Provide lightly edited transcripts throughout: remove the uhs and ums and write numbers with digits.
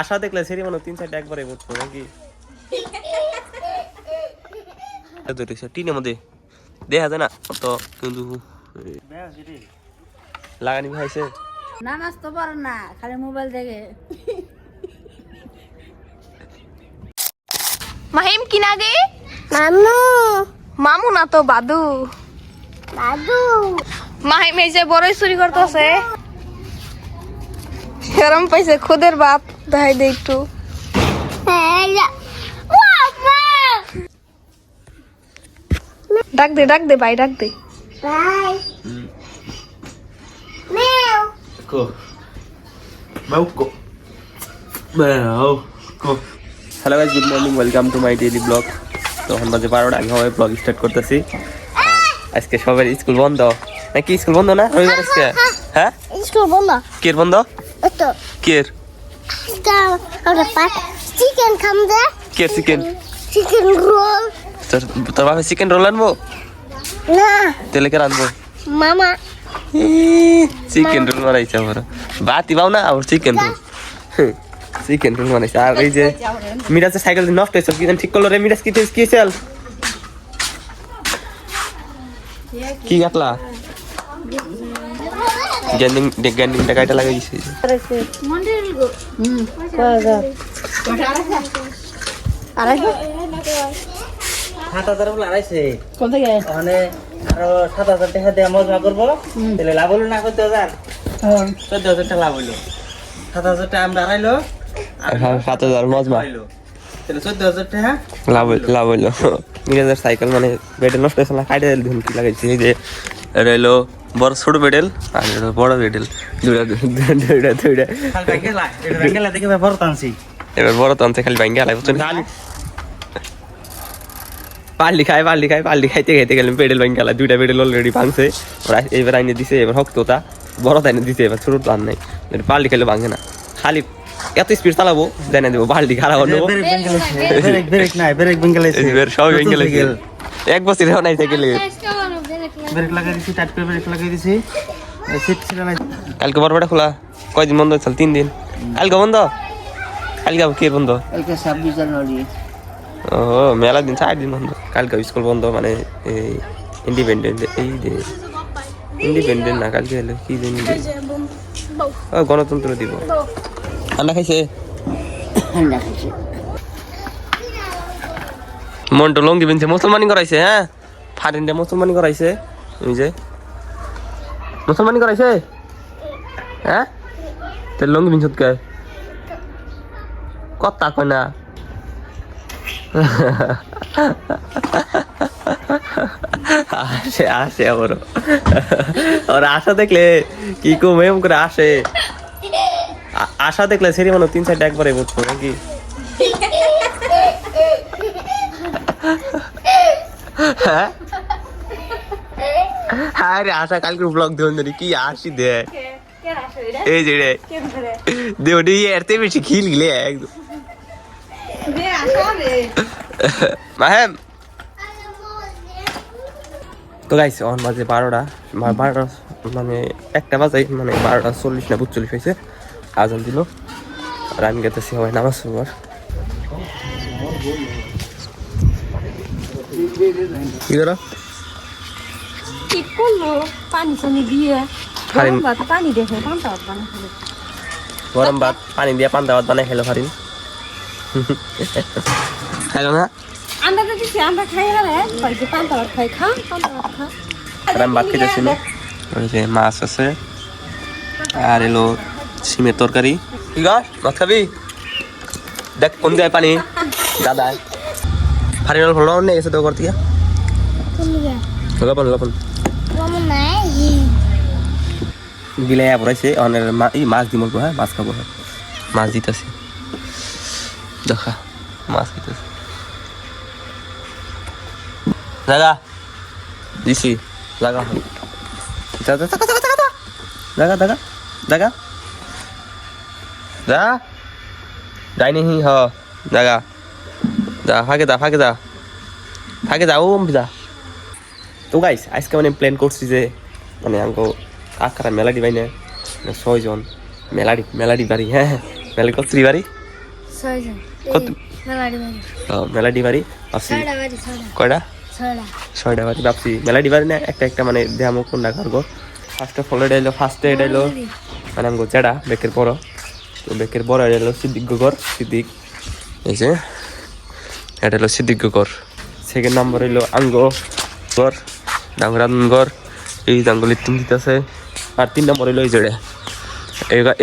আশা দেখলে সেরি মনে 3-4টা একবারে উঠতো নাকি টিনের মধ্যে দেখা যায় না তো কিন্তু লাগানি ভাইছে নামাজ তো পড়ে না খালি মোবাইল দেখে মাহিম কি নাগে মামু মামু না তো বাদু বাদু মাহিম এই যে বড়ই চুরি করতেছে শরম পাইছে খুদের বাপ দেখাই দে একটু ডাক দে ভাই ডাক দে Bye. Meow. Go. Mau go. Mau go. Hello guys, good morning. Welcome to my daily vlog. তো এখন বাজে 12টা আমি হবে ব্লগ স্টার্ট করতেছি আজকে সবার স্কুল বন্ধ নাকি স্কুল বন্ধ না রবিবার আজকে হ্যাঁ School বন্ধ কের বন্ধ তো কের ওটা পাট চিকেন খামদে কের চিকেন চিকেন রোল তোর বাবা চিকেন রোল আনবো না তেলে কে রানবো মামা চিকেন রোল বানাইছে আমার বাতি পাও না আর চিকেন রোল চিকেন রোল বানাইছে আর এই যে মিরাজের সাইকেল নষ্ট হয়েছে কি ঠিক করলো রে মিরাজ কি সেল কি কাটলা গ্যান্ডিং টাকাটা লাগাই দিছে কোন থেকে মানে আরো 7,000 টাকা দিয়ে মজা করবো তাহলে লাভ হলো না 14,000 14,000 টাকা লাভ হইলো 7,000 টাকা আমরা হারাইলো 7,000 মজমা তাহলে 14,000 টাকা লাভ হইলো মিরাজের সাইকেল মানে বেডেল নষ্ট হয়েছে না কাটে দিন কি লাগাইছে এই যে রইলো বড় ছোট বেডেল আর বড় বেডেল দুইটা খালি ব্যাংকেলা এটা ব্যাংকেলা দেখে ব্যাপার টানছি এবার বড় তন্ত্রে খালি ভাঙ্গা আলাই বুঝছেন খালি পাল্লি খাইতে গেলাম পেডেল ভাঙ্গা আলাই দুইটা পেডেল অলরেডি ভাঙছে ওরা এবার আইনে দিছে এবার হক্ততা বড় তাইনে দিছে এবার ছোট তো আর নাই পাল্লি খাইলে ভাঙে না খালি এত স্পিড চালাবো জানা দেবো বাল্টি খারাপ নেবো ব্রেক নাই ব্রেক ব্যাংকেলাইছে সব ভেঙে গেছে এক বছর নাই সাইকেলে ব্রেক লাগাই দিছি টাইট করে ব্রেক লাগাই দিছি সিট ছিল না কালকে বড়টা খোলা কয়দিন বন্ধ চল 3 দিন কালকে বন্ধ কালকে কে বন্ধ কালকে 26 জানুয়ারি ও মেলা দিন 4 দিন বন্ধ কালকে স্কুল বন্ধ মানে এই ইন্ডিপেন্ডেন্ট এই যে ইন্ডিপেন্ডেন্ট না কালকে হলো কি দিন ও গণতন্ত্র দিবস আন্ডা খাইছে মন্টু লঙ্গি বিনছে মুসলমানি করাইছে হ্যাঁ ফারিনটা মুসলমানি করাইছে ওই যে মুসলমানি করাইছে হ্যাঁ তে লঙ্গি বিনছত কে কথা কয় না আসে আবারও ওরা আশা দেখলে কি কম করে আসে আশা দেখলে সেরি মনে 3-4টা একবারে উঠতো নাকি হ্যাঁ হ্যাঁ রে আশা কালকে ব্লগ দেবেন কি আসি দে এই যে রে দেওটি এরতে বেশি খিল গিলে একদম মাহেম তো গাইছে অন বাজে 12টা মানে 1টা বাজে মানে 12টা 40 না 42 হয়েছে আজান দিল আর আমি গেতেছি সবাই নামাজ পড়বার কি করো ঠিক করলো পানি পানি দিয়ে পানি দেখো পান্তা বানাই গরম ভাত পানি দিয়ে পান্তা ভাত বানাই খেলো ফারিন খাইলো না আমরা তো দিছি আমরা খাই রে বাড়িতে পান্তা ভাত খাই খা পান্তা ভাত খা আর আমি ভাত খেতেছি না ওই যে মাছ আছে আর এলো সিমের তরকারি কি গাছ ভাত খাবি দেখ কোন যায় পানি দাদা ফারিনাল ভালো নেই এসে তো করতে গিয়া লবণ মামা নাই গিলে পড়াইছে অনেক মাছ দিব হ্যাঁ মাছ খাবো হ্যাঁ মাছ দিতেছি দেখা মাছ দিতেছি জাগা দিছি জাগা জাগা জাগা জাগা যা যাই নি হ জাগা যা ফাঁকে যা ও যা তো গাইস আজকে মানে প্ল্যান করছি যে মানে আমাকে কাকারা মেলা দিবাই না 6 জন মেলাডি বাড়ি, হ্যাঁ মেলাডি কত্রি বাড়ি, ছয়জন কত মেলাডি বাড়ি মেলাডি বাড়ি ভাবছি ছয়টা বাড়ি ছয়টা কয়টা ছয়টা 6টা বাড়ি ভাবছি মেলাডি বাড়ি না একটা মানে দেহামো কোনটা কারগো ফার্স্ট অফ অল এটা এলো ফার্স্টে এটা এলো মানে আমগো চেড়া বেকের বড়, তো বেকের বড় এটা এলো সিদ্দিক সিদ্দিক, এই যে এটা হলো সিদ্দিক গর। সেকেন্ড নাম্বার হইলো আঙ্গো গর ডাঙ্গরানগর, এই ডাঙ্গলির তিন দিতেছে। আর 3 নম্বর হইলো এই জেড়ে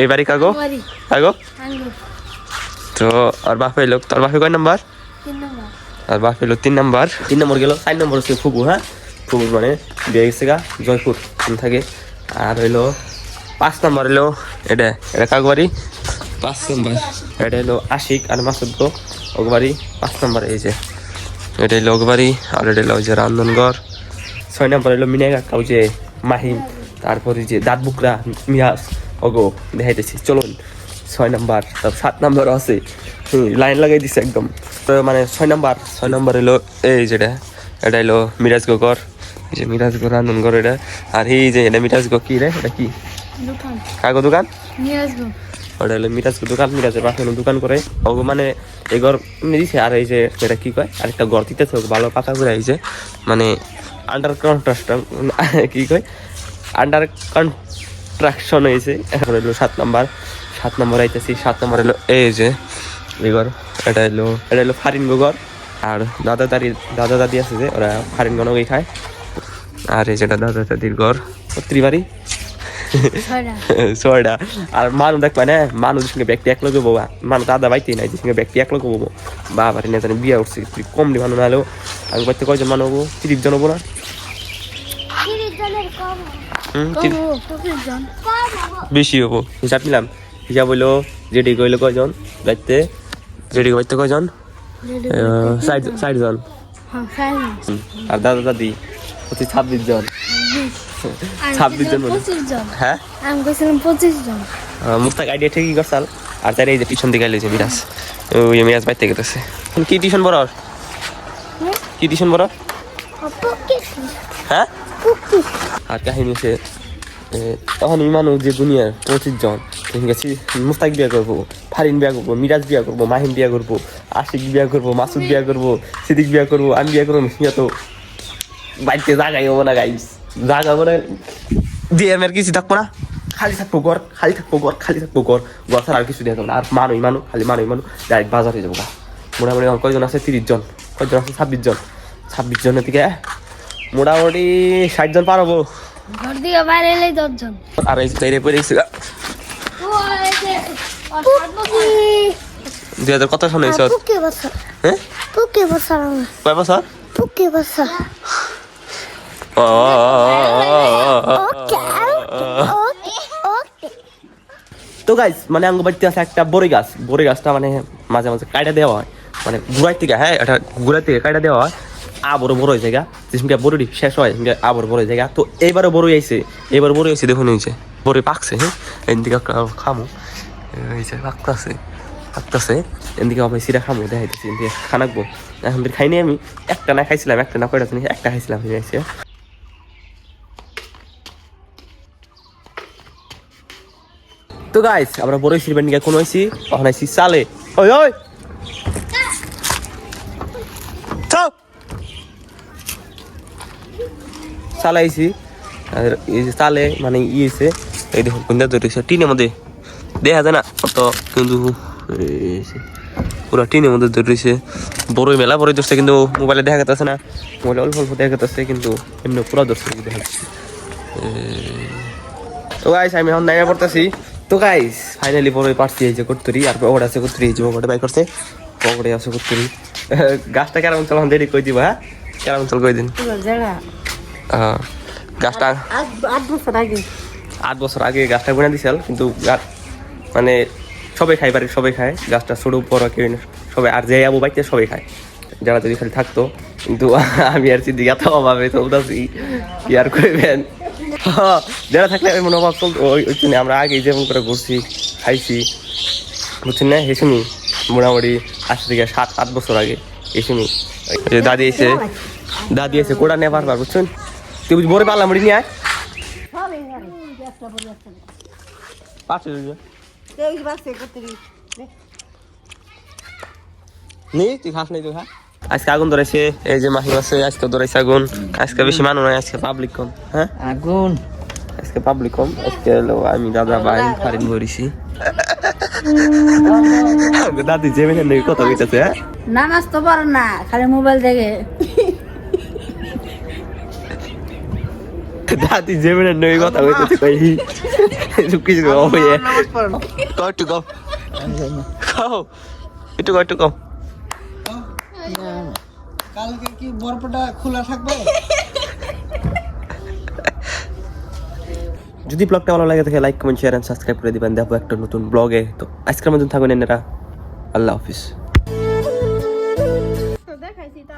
এই বাড়ি কাগো কাগো। তো আর বাপ হইলো তোর বাপে কয় নাম্বার? 3 নম্বর আর বাপ হইলো 3 নাম্বার। 3 নম্বর গেল। 4 নম্বর হচ্ছে ফুবু, হ্যাঁ ফুবু মানে বিয়ে গেছে গা জয়পুর থাকে। আর হইলো 5 নম্বর হইলো এটা কাগো বাড়ি 5 নম্বর, এটা হইলো আশিক আর মাসুদ গো ওগবাড়ি 5 নম্বর, এই যে এটা হইলো ওগবাড়ি। আর এটা হইলো ওই যে রান্ধনগর। 6 নম্বর হইলো মিনা কাকা ওই যে মাহিম, তারপরে যে দাঁত বুকরা মিয়াস ওগো দেখাইতেছি চলুন 6 নম্বর। তারপর 7 নম্বর আছে লাইন লাগাই দিছে একদম। তো মানে 6 নম্বর হইলো এই যেটা এটা হইলো মিরাজ গর, এই যে মিরাজ গো রান্ধনগর এটা। আর এই যে এটা মিরাজ গো কি রে এটা কি দোকান কাগো দোকান নিয়ে আসবো ওটা হলো মিরাজ দোকান, মিরাজের পাশে দোকান করে ওগো মানে এই ঘর দিছে। আর এই যে এটা কি কয় আরেকটা ঘর দিতেছে ভালো পাকা করে, এই যে মানে আন্ডার কনস্ট্রাকশন কি কয় আন্ডার কনস্ট্রাকশন হয়েছে। এখন হইলো 7 নম্বর আইতেছি। 7 নম্বর হলো এই যে এই ঘর এটা হলো ফারিন ঘর। আর দাদা দাদি আছে যে ওরা ফারিন গনগই খায়। আর এই যেটা দাদা দাদির ঘর ত্রিবাড়ি 6টা। আর মানুষ দেখবা না মানুষের সঙ্গে ব্যক্তি এক লোক বউ মানুষ দাদা বাইতেই নাই, যে সঙ্গে ব্যক্তি এক লোক বউ বাবার না জানি বিয়ে উঠছে কম দি মানুষ নাহলেও আমি বাড়িতে কয়জন মানুষ হবো 30 জন হবো না? 30 জনের কম হুম 25 জন বেশি হবো। হিসাব নিলাম, হিসাব হইলো জেডি কইলো কয়জন বাড়িতে, জেডি বাড়িতে কয়জন 60 জন। আর দাদা দাদি হচ্ছে 26 জন। 26 জন 25 জন হ্যাঁ আমি কইছিলাম 25 জন মুস্তাক আইডিয়া ঠিকই করছাল। আর তার এই যে পিছন দিকে আইলেছে মিরাজ, ওই মিরাজ বাইতে গেছে। কি টিউশন বড় কি টিউশন বড় হ্যাঁ। আর কাহিনী হচ্ছে তখন মানুষ যে দুনিয়ার 25 জন ঠিক আছে। মুস্তাক বিয়া করবো, ফারিন বিয়া করবো, মিরাজ বিয়া করবো, মাহিম বিয়া করবো, আশিক বিয়া করবো, মাসুদ বিয়া করবো, সিদ্দিক বিয়া করবো, আমি বিয়া করবো। মিয়া তো বাড়িতে জাগাই হবো না গাইস, জাগা মানে দিয়ে আমি আর কিছু থাকবো না, খালি থাকবো ঘর, খালি থাকবো ঘর, খালি থাকবো ঘর, ঘর ছাড়া আর কিছু দিয়ে যাবো না। আর মানুষ খালি মানুষ ডাইরেক্ট বাজার হয়ে যাবো গা। মোটামুটি কয়জন আছে 30 জন, কয়জন আছে 26 জন। 26 জনের থেকে মোটামুটি 60 জন পার হবো। ঘর দিয়ে বাইরে এলে 10 জন আর এই বাইরে পড়ে গেছে 2000 কত সালে হয়েছে? পুকে বছর হ্যাঁ পুকে বছর কয় বছর? পুকে বছর তো গাইস মানে আঙ্গ বাড়িতে আছে একটা বড়ই গাছটা মানে মাঝে মাঝে কাইটা দেওয়া হয়, মানে গুড়াই থেকে, হ্যাঁ এটা গুড়াই থেকে কাইটা দেওয়া হয়। আবারও বড় হয়ে জায়গা যেসঙ্গে বড়ি শেষ হয় আবার বড় জায়গা। তো এইবারও বড়ই আইছে, দেখুন হয়েছে বড়ই পাকছে। হ্যাঁ এদিকে খামো হয়েছে পাকতাছে এদিকে আমি সিরা খামো দেখাইতেছি, এদিকে খানাকবো। এখন খাইনি আমি, একটা না খাইছিলাম, একটা না কয়টা জিনিস একটা খাইছিলাম হয়েছে। তো গাইস আমরা বড়ই সিরবেন নিয়ে কোন হয়েছি তখন আইসি চালে। ওই ওই চালাইছি। আর এই যে চালে মানে ইয়েছে এই দেখুন কোনটা ধরেছে টিনের মধ্যে দেখা যায় না অত, কিন্তু পুরো টিনের মধ্যে ধরেছে। বড়ই মেলা বড়ই ধরছে কিন্তু মোবাইলে দেখা যাচ্ছে না, মোবাইলে অল্প অল্প দেখা যাচ্ছে কিন্তু এমনি পুরো ধরছে দেখা যাচ্ছে। তো গাইস আমি এখন নাইমা পড়তেছি। তো গাইস ফাইনালি বড়ই পারছি এই যে করতুরি। আর পকড়ে আছে করতুরি, এই যে পকড়ে বাই করছে, পকড়ে আছে করতুরি। গাছটা কেমন চল দেরি কই দিব, হ্যাঁ কেমন চল কই দিন। গাছটা 8 বছর আগে গাছটা বুনে দিছিল, কিন্তু মানে সবাই খায়, বাড়ির সবাই খায় গাছটা, ছোট বড় কেউ সবাই। আর যে আবু বাইতে সবাই খায়, যারা যদি খালি থাকতো। কিন্তু আমি আর চিন্তি এত অভাবে চলতেছি কি আর করবেন। যারা থাকলে এমন অভাব চলতো ওই আমরা আগে যেমন করে ঘুরছি খাইছি বুঝছেন না। এই শুনি মোটামুটি 8 থেকে 7-8 বছর আগে এই শুনি দাদি এসে কোড়া নিয়ে পারবার বুঝছেন। তুই বড় পারলাম নিয়ে আয় 5 নি তুই খাস নাই তুই খা আজকে আগুন ধরেছে এই যে মাহিম আছে আজকে ধরেছে আগুন আজকে বেশি মানুষ নাই আজকে পাবলিক কম হ্যাঁ আগুন আজকে পাবলিক কম আজকে হলো আমি দাদা ভাই ফারিন ভরিছি দাদি জেমিনের নেই কথা কইতাছে হ্যাঁ নামাজ তো পারে না খালি মোবাইল দেখে দাদি জেমিনের নেই কথা কইতাছে কই কিছু কও ইয়ে কও একটু কও খাও একটু কও কালকে কি বরপটা খোলা থাকবে যদি ব্লগটা ভালো লাগে তাহলে like comment share and subscribe করে দিবেন দেখো একটা নতুন ব্লগে তো আজকের মতন থাকুন এনারা আল্লাহ হাফিজ দেখাইছি তা